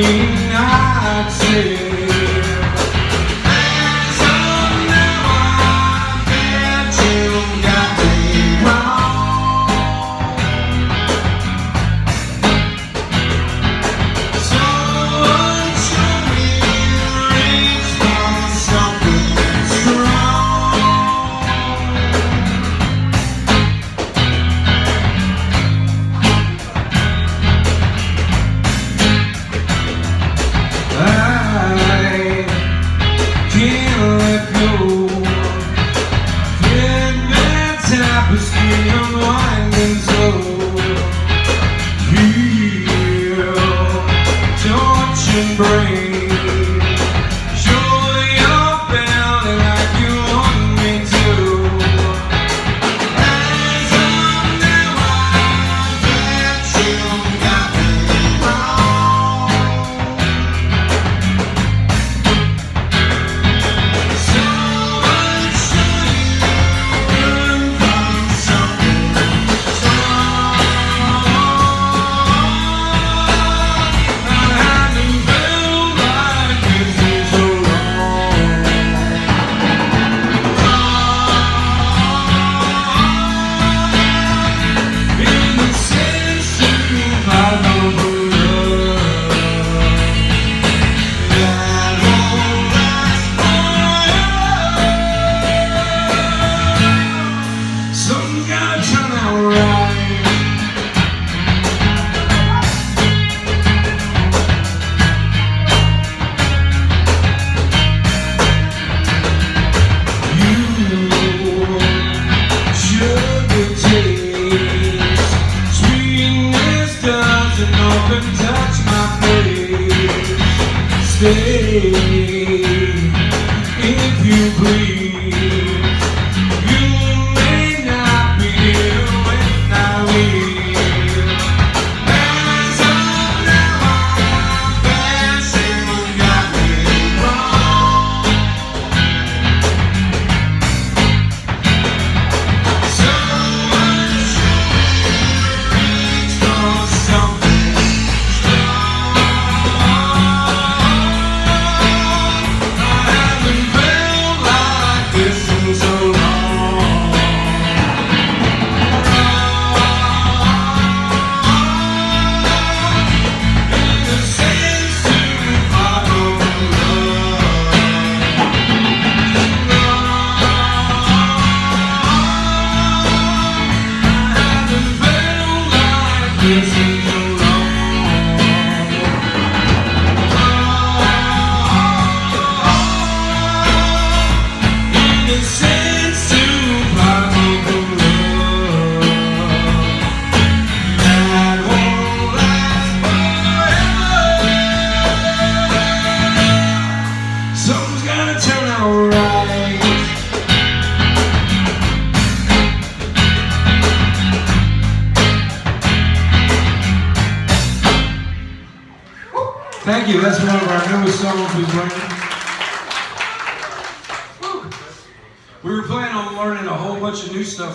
I'd say. Tapestry unwinding so feel touch and brain. Show your belly like you want me to. As of now I bet you got me wrong. So much touch my face. Stay, if you please. You may not be here when I leave. As of now, I bet you got me wrong. So much reach for something. Thank you. That's one of our newest songs we've written. We were planning on learning a whole bunch of new stuff.